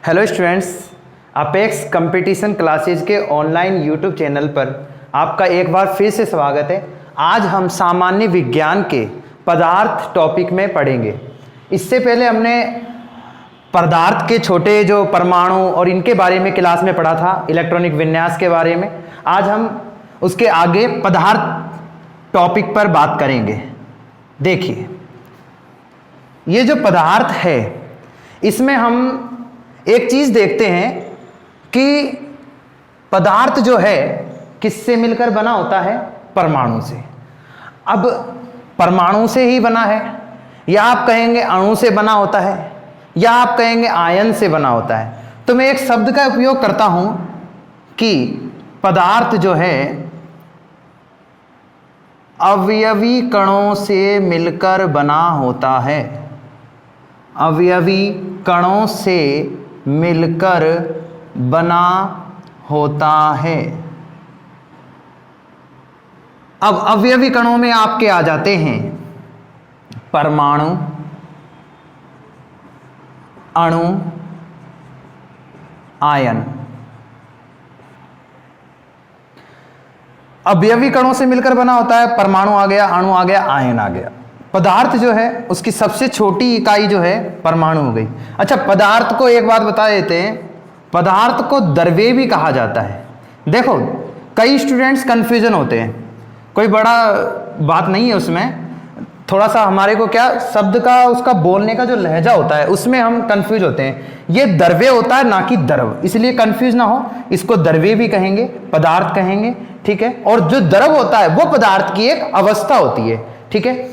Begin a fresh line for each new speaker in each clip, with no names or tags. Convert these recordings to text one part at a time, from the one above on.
Hello students, apex competition classes के online YouTube channel पर आपका एक बार फिर से स्वागत है। आज हम सामान्य विज्ञान के पदार्थ टॉपिक में पढ़ेंगे। इससे पहले हमने पदार्थ के छोटे जो परमाणु और इनके बारे में क्लास में पढ़ा था, इलेक्ट्रॉनिक विन्यास के बारे में। आज हम उसके आगे पदार्थ टॉपिक पर बात करेंगे। देखिए, ये जो पदार्थ है इसमें हम एक चीज देखते हैं कि पदार्थ जो है किससे मिलकर बना होता है? परमाणु से। अब परमाणु से ही बना है, या आप कहेंगे अणु से बना होता है, या आप कहेंगे आयन से बना होता है। तो मैं एक शब्द का उपयोग करता हूं कि पदार्थ जो है अवयवी कणों से मिलकर बना होता है। अवयवी कणों से मिलकर बना होता है। अब अवयवी कणों में आपके आ जाते हैं परमाणु, अणु, आयन। अवयवी कणों से मिलकर बना होता है, परमाणु आ गया, अणु आ गया, आयन आ गया। पदार्थ जो है उसकी सबसे छोटी इकाई जो है परमाणु हो गई। अच्छा, पदार्थ को एक बात बता देते हैं, पदार्थ को द्रव्य भी कहा जाता है। देखो, कई स्टूडेंट्स कंफ्यूजन होते हैं, कोई बड़ा बात नहीं है उसमें। थोड़ा सा हमारे को क्या शब्द का उसका बोलने का जो लहजा होता है उसमें हम कंफ्यूज होते हैं। ये द्रव्य होता है ना कि द्रव, इसलिए कंफ्यूज ना हो। इसको द्रव्य भी कहेंगे, पदार्थ कहेंगे, ठीक है। और जो द्रव होता है वो पदार्थ की एक अवस्था होती है, ठीक है।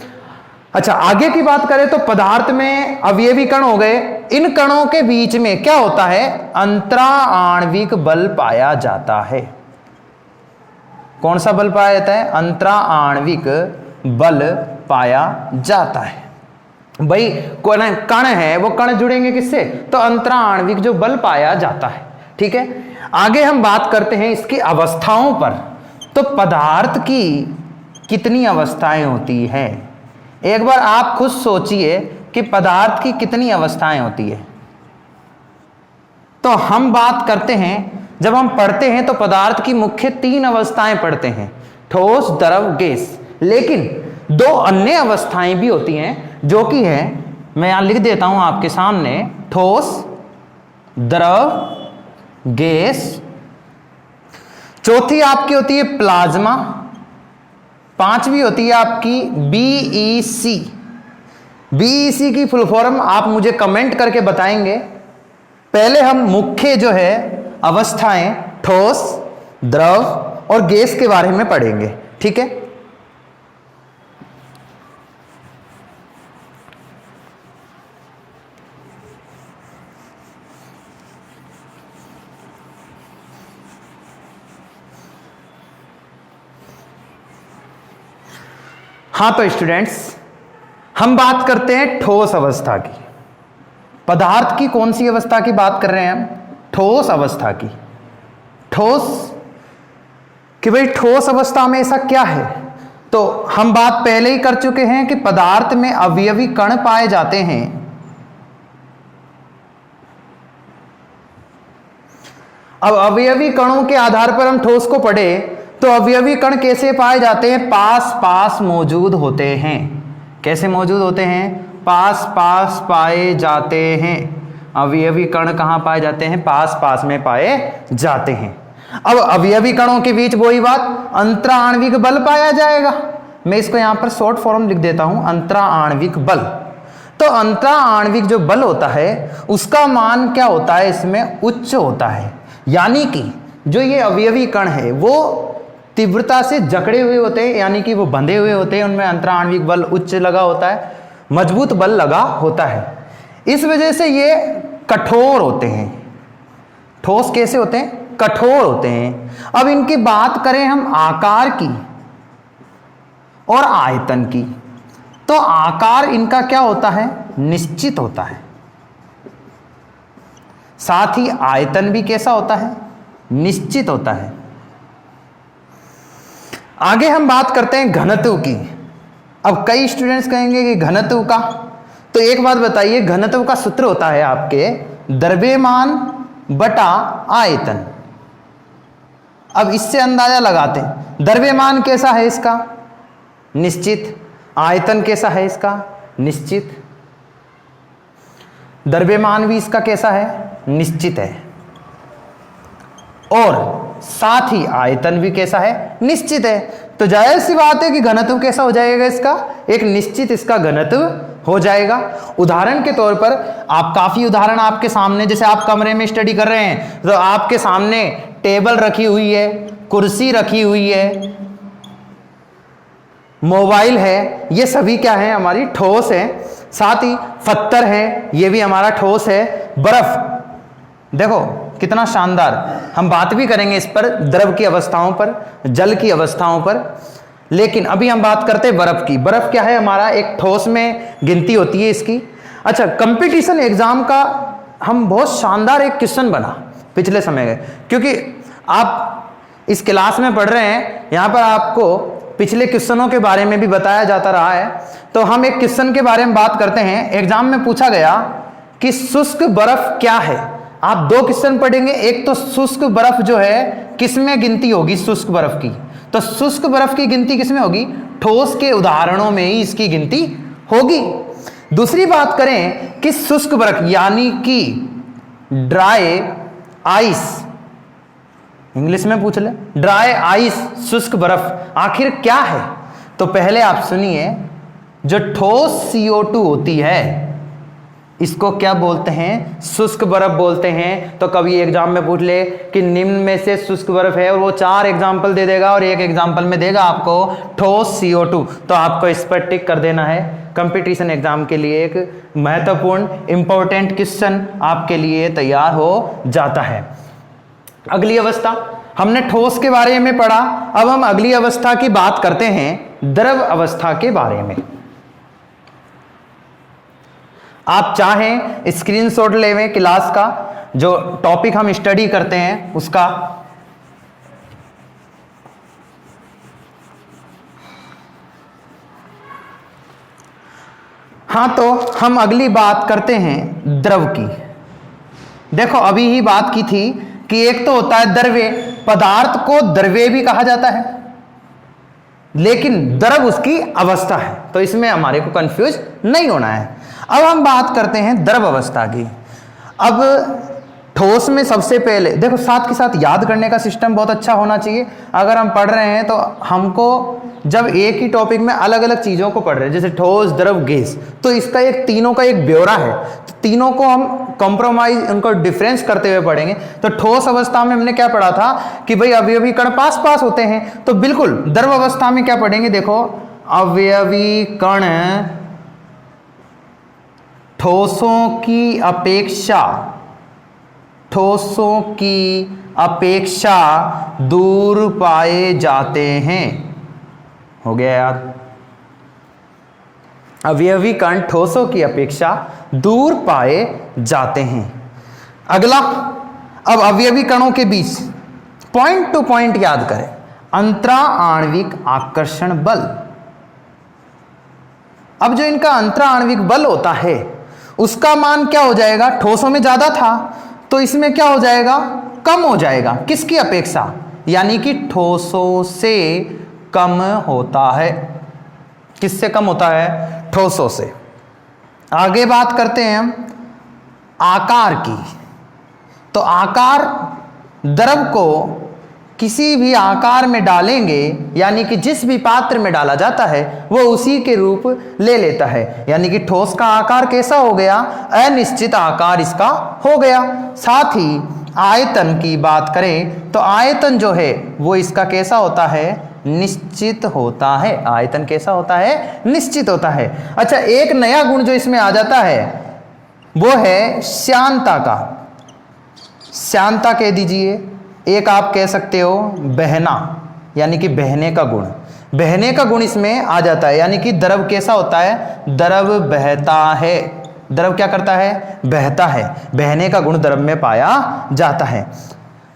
अच्छा, आगे की बात करें तो पदार्थ में अवयवी कण हो गए। इन कणों के बीच में क्या होता है? अंतरा आणविक बल पाया जाता है। कौन सा बल पाया जाता है? अंतरा आणविक बल पाया जाता है। भाई कण है, वो कण जुड़ेंगे किससे? तो अंतरा आणविक जो बल पाया जाता है, ठीक है। आगे हम बात करते हैं इसकी अवस्थाओं पर। तो पदार्थ की कितनी अवस्थाएं होती है? एक बार आप खुद सोचिए कि पदार्थ की कितनी अवस्थाएं होती है। तो हम बात करते हैं, जब हम पढ़ते हैं तो पदार्थ की मुख्य 3 अवस्थाएं पढ़ते हैं, ठोस, द्रव, गैस। लेकिन 2 अन्य अवस्थाएं भी होती हैं, जो कि है, मैं यहां लिख देता हूं आपके सामने, ठोस, द्रव, गैस। चौथी आपकी होती है प्लाज्मा। 5वीं होती है आपकी बीईसी। बीईसी की फुल फॉर्म आप मुझे कमेंट करके बताएंगे। पहले हम मुख्य जो है अवस्थाएं ठोस, द्रव और गैस के बारे में पढ़ेंगे, ठीक है। हाँ, तो स्टूडेंट्स, हम बात करते हैं ठोस अवस्था की। पदार्थ की कौन सी अवस्था की बात कर रहे हैं हम? ठोस अवस्था की। ठोस कि भाई ठोस अवस्था में ऐसा क्या है? तो हम बात पहले ही कर चुके हैं कि पदार्थ में अवयवी कण पाए जाते हैं। अब अवयवी कणों के आधार पर हम ठोस को पढ़े तो अवयवी कण कैसे पाए जाते हैं? पास पास मौजूद होते हैं। कैसे मौजूद होते हैं? पास पास पाए जाते हैं। अवयवी कण कहाँ पाए जाते हैं? पास पास में पाए जाते हैं। अब अवयवी कणों के बीच वही बात, अंतरा आणविक बल पाया जाएगा। मैं इसको यहां पर शॉर्ट फॉर्म लिख देता हूं, अंतरा आणविक बल। तो अंतरा आणविक जो बल होता है उसका मान क्या होता है? इसमें उच्च होता है। यानी कि जो ये अवयवी कण है वो तीव्रता से जकड़े हुए होते हैं, यानी कि वो बंधे हुए होते हैं, उनमें अंतरा आणविक बल उच्च लगा होता है, मजबूत बल लगा होता है। इस वजह से ये कठोर होते हैं। ठोस कैसे होते हैं? कठोर होते हैं। अब इनकी बात करें हम आकार की और आयतन की, तो आकार इनका क्या होता है? निश्चित होता है। साथ ही आयतन भी कैसा होता है? निश्चित होता है। आगे हम बात करते हैं घनत्व की। अब कई स्टूडेंट्स कहेंगे कि घनत्व का, तो एक बात बताइए, घनत्व का सूत्र होता है आपके द्रव्यमान बटा आयतन। अब इससे अंदाजा लगाते हैं, द्रव्यमान कैसा है इसका, निश्चित। आयतन कैसा है इसका, निश्चित। द्रव्यमान भी इसका कैसा है, निश्चित है, और साथ ही आयतन भी कैसा है, निश्चित है। तो जाहिर सी बात है कि घनत्व कैसा हो जाएगा इसका, एक निश्चित इसका घनत्व हो जाएगा। उदाहरण के तौर पर आप काफी उदाहरण आपके सामने, जैसे आप कमरे में स्टडी कर रहे हैं तो आपके सामने टेबल रखी हुई है, कुर्सी रखी हुई है, मोबाइल है, ये सभी क्या है, हमारी ठोस है। साथ ही पत्थर है, ये भी हमारा ठोस है। बर्फ देखो कितना शानदार, हम बात भी करेंगे इस पर, द्रव की अवस्थाओं पर, जल की अवस्थाओं पर, लेकिन अभी हम बात करते हैं बर्फ की। बर्फ क्या है, हमारा एक ठोस में गिनती होती है इसकी। अच्छा, कंपटीशन एग्जाम का हम बहुत शानदार एक क्वेश्चन बना पिछले समय में, क्योंकि आप इस क्लास में पढ़ रहे हैं, यहाँ पर आपको पिछले क्वेश्चनों के बारे में भी बताया जाता रहा है। तो हम एक क्वेश्चन के बारे में बात करते हैं। एग्जाम में पूछा गया कि शुष्क बर्फ क्या है। आप दो क्वेश्चन पढ़ेंगे, एक तो शुष्क बर्फ जो है किस में गिनती होगी, शुष्क बर्फ की, तो शुष्क बर्फ की गिनती किस में होगी, ठोस के उदाहरणों में ही इसकी गिनती होगी। दूसरी बात करें कि शुष्क बर्फ यानी कि ड्राई आइस, इंग्लिश में पूछ ले, ड्राई आइस, शुष्क बर्फ आखिर क्या है। तो पहले आप सुनिए, जो ठोस CO2 होती है इसको क्या बोलते हैं, शुष्क बर्फ बोलते हैं। तो कभी एग्जाम में पूछ ले कि निम्न में से शुष्क बर्फ है, और वो 4 एग्जाम्पल दे देगा और एक एग्जाम्पल में देगा आपको ठोस CO2, तो आपको इस पर टिक कर देना है। कंपटीशन एग्जाम के लिए एक महत्वपूर्ण इंपॉर्टेंट क्वेश्चन आपके लिए तैयार हो जाता है। अगली अवस्था, हमने ठोस के बारे में पढ़ा, अब हम अगली अवस्था की बात करते हैं, द्रव अवस्था के बारे में। आप चाहें स्क्रीनशॉट लेवें क्लास का, जो टॉपिक हम स्टडी करते हैं उसका। हाँ, तो हम अगली बात करते हैं द्रव की। देखो अभी ही बात की थी कि एक तो होता है द्रव्य, पदार्थ को द्रव्य भी कहा जाता है, लेकिन द्रव उसकी अवस्था है, तो इसमें हमारे को कंफ्यूज नहीं होना है। अब हम बात करते हैं द्रव अवस्था की। अब ठोस में सबसे पहले देखो, साथ के साथ याद करने का सिस्टम बहुत अच्छा होना चाहिए। अगर हम पढ़ रहे हैं तो हमको जब एक ही टॉपिक में अलग अलग चीज़ों को पढ़ रहे हैं, जैसे ठोस, द्रव, गैस, तो इसका एक तीनों का एक ब्यौरा है, तो तीनों को हम कॉम्प्रोमाइज, उनको डिफरेंस करते हुए पढ़ेंगे। तो ठोस अवस्था में हमने क्या पढ़ा था कि भाई अवयवी कण पास पास होते हैं, तो बिल्कुल द्रव अवस्था में क्या पढ़ेंगे, देखो अवयवी कण ठोसों की अपेक्षा दूर पाए जाते हैं। हो गया याद, अवयवी कण ठोसों की अपेक्षा दूर पाए जाते हैं। अगला, अब अवयवी कणों के बीच पॉइंट टू पॉइंट याद करें, अंतरा आणविक आकर्षण बल। अब जो इनका अंतरा आणविक बल होता है उसका मान क्या हो जाएगा, ठोसों में ज्यादा था तो इसमें क्या हो जाएगा, कम हो जाएगा। किसकी अपेक्षा, यानी कि ठोसों से कम होता है। किससे कम होता है, ठोसों से। आगे बात करते हैं हम आकार की। तो आकार, द्रव को किसी भी आकार में डालेंगे, यानी कि जिस भी पात्र में डाला जाता है वो उसी के रूप ले लेता है। यानी कि ठोस का आकार कैसा हो गया, अनिश्चित आकार इसका हो गया। साथ ही आयतन की बात करें तो आयतन जो है वो इसका कैसा होता है, निश्चित होता है। आयतन कैसा होता है, निश्चित होता है। अच्छा, एक नया गुण जो इसमें आ जाता है वो है श्यानता का। श्यानता कह दीजिए, एक आप कह सकते हो बहना, यानी कि बहने का गुण। बहने का गुण इसमें आ जाता है, यानी कि द्रव कैसा होता है, द्रव बहता है। द्रव क्या करता है, बहता है। बहने का गुण द्रव में पाया जाता है।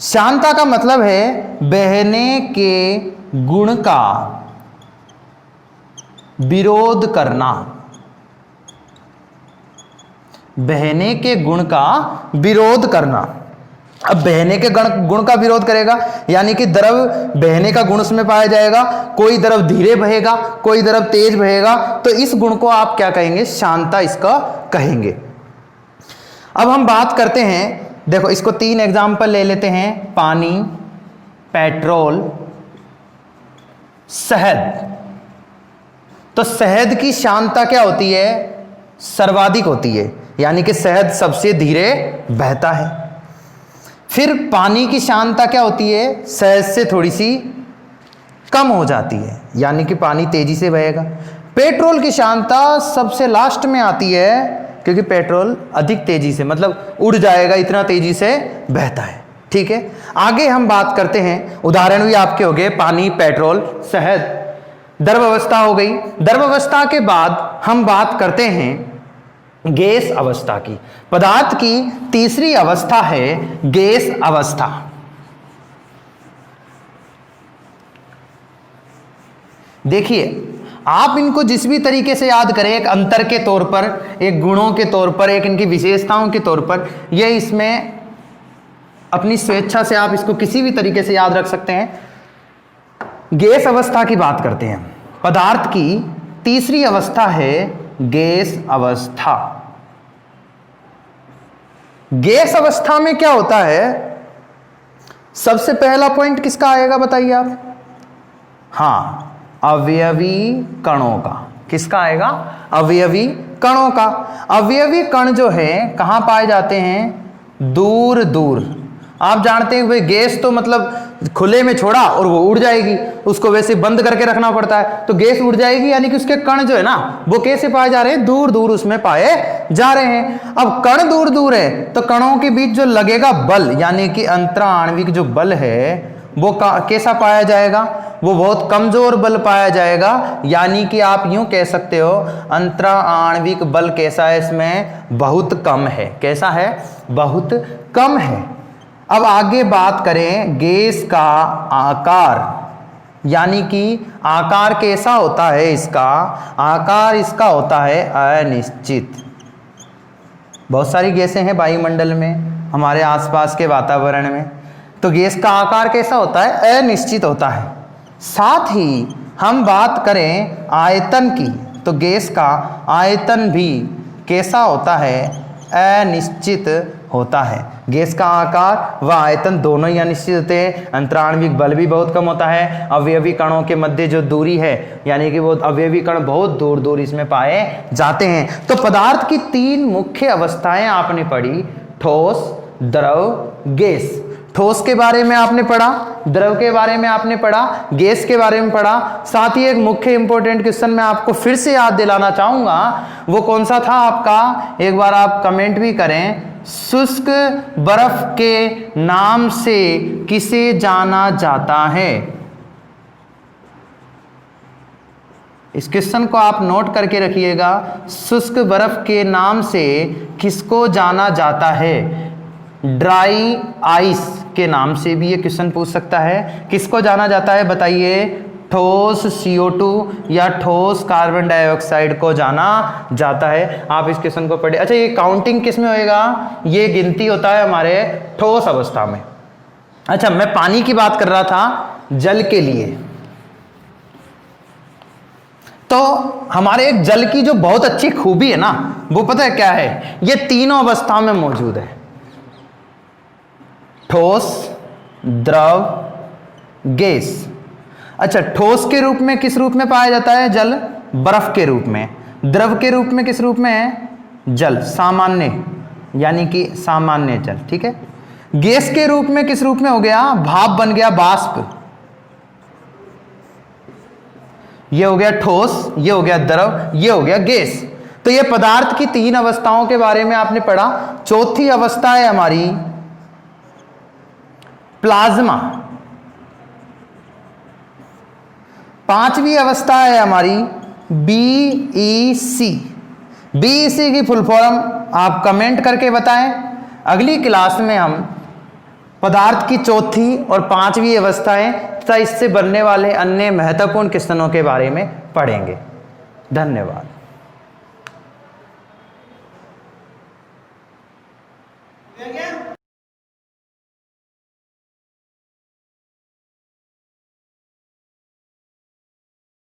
श्यानता का मतलब है बहने के गुण का विरोध करना। बहने के गुण का विरोध करना। अब बहने के गुण का विरोध करेगा, यानी कि द्रव बहने का गुण उसमें पाया जाएगा। कोई द्रव धीरे बहेगा, कोई द्रव तेज बहेगा, तो इस गुण को आप क्या कहेंगे? शांता इसका कहेंगे। अब हम बात करते हैं, देखो इसको 3 एग्जाम्पल ले लेते हैं, पानी, पेट्रोल, शहद। तो शहद की शांता क्या होती है? सर्वाधिक होती है, यानी कि शहद सबसे धीरे बहता है। फिर पानी की शांता क्या होती है? शहद से थोड़ी सी कम हो जाती है, यानी कि पानी तेजी से बहेगा। पेट्रोल की शांता सबसे लास्ट में आती है, क्योंकि पेट्रोल अधिक तेजी से, मतलब उड़ जाएगा, इतना तेजी से बहता है। ठीक है, आगे हम बात करते हैं, उदाहरण भी आपके हो गए, पानी, पेट्रोल, शहद। द्रव अवस्था हो गई। द्रव अवस्था के बाद हम बात करते हैं गैस अवस्था की। पदार्थ की तीसरी अवस्था है गैस अवस्था। देखिए, आप इनको जिस भी तरीके से याद करें, एक अंतर के तौर पर, एक गुणों के तौर पर, एक इनकी विशेषताओं के तौर पर, यह इसमें अपनी स्वेच्छा से आप इसको किसी भी तरीके से याद रख सकते हैं। गैस अवस्था की बात करते हैं। पदार्थ की तीसरी अवस्था है गैस अवस्था। गैस अवस्था में क्या होता है? सबसे पहला पॉइंट किसका आएगा बताइए आप? हां, अवयवी कणों का। किसका आएगा? अवयवी कणों का। अवयवी कण जो है कहां पाए जाते हैं? दूर दूर। आप जानते हैं भाई, गैस तो मतलब खुले में छोड़ा और वो उड़ जाएगी, उसको वैसे बंद करके रखना पड़ता है, तो गैस उड़ जाएगी, यानी कि उसके कण जो है ना, वो कैसे पाए जा रहे हैं? दूर दूर उसमें पाए जा रहे हैं। अब कण दूर दूर है, तो कणों के बीच जो लगेगा बल, यानी कि अंतराण्विक जो बल है, वो कैसा पाया जाएगा? वो बहुत कमजोर बल पाया जाएगा, यानी कि आप यूं कह सकते हो, अंतराण्विक बल कैसा है इसमें? बहुत कम है। कैसा है? बहुत कम है। अब आगे बात करें गैस का आकार, यानी कि आकार कैसा होता है इसका? आकार इसका होता है अनिश्चित। बहुत सारी गैसें हैं वायुमंडल में, हमारे आसपास के वातावरण में, तो गैस का आकार कैसा होता है? अनिश्चित होता है। साथ ही हम बात करें आयतन की, तो गैस का आयतन भी कैसा होता है? अनिश्चित होता है। गैस का आकार व आयतन दोनों ही अनिश्चित होते हैं। अंतराण्विक बल भी बहुत कम होता है। अवयवी कणों के मध्य जो दूरी है, यानी कि वो अवयवी कण बहुत दूर दूर इसमें पाए जाते हैं। तो पदार्थ की 3 मुख्य अवस्थाएं आपने पढ़ी, ठोस, द्रव, गैस। ठोस के बारे में आपने पढ़ा, द्रव के बारे में आपने पढ़ा, गैस के बारे में पढ़ा। साथ ही एक मुख्य इंपॉर्टेंट क्वेश्चन मैं आपको फिर से याद दिलाना चाहूंगा, वो कौन सा था आपका? एक बार आप कमेंट भी करें। शुष्क बर्फ के नाम से किसे जाना जाता है? इस क्वेश्चन को आप नोट करके रखिएगा। शुष्क बर्फ के नाम से किसको जाना जाता है? ड्राई आइस के नाम से भी ये क्वेश्चन पूछ सकता है। किसको जाना जाता है बताइए? ठोस CO2 या ठोस कार्बन डाइऑक्साइड को जाना जाता है। आप इस क्वेश्चन को पढ़े। अच्छा, ये काउंटिंग किस में होएगा? ये गिनती होता है हमारे ठोस अवस्था में। अच्छा, मैं पानी की बात कर रहा था, जल के लिए। तो हमारे एक जल की जो बहुत अच्छी खूबी है ना, वो पता है क्या है? ये तीनों अवस्था में मौजूद है। ठोस, द्रव, गैस। अच्छा, ठोस के रूप में किस रूप में पाया जाता है जल? बर्फ के रूप में। द्रव के रूप में किस रूप में है? जल, सामान्य, यानी कि सामान्य जल। ठीक है। गैस के रूप में किस रूप में हो गया? भाप बन गया, बाष्प। ये हो गया ठोस, ये हो गया द्रव, ये हो गया गैस। तो ये पदार्थ की 3 अवस्थाओं के बारे में आपने पढ़ा। चौथी अवस्था है हमारी प्लाज्मा। 5वीं अवस्था है हमारी BEC। BEC की फुल फॉर्म आप कमेंट करके बताएं। अगली क्लास में हम पदार्थ की चौथी और 5वीं अवस्थाएं तथा इससे बनने वाले अन्य महत्वपूर्ण क्वेश्चनों के बारे में पढ़ेंगे। धन्यवाद।
गया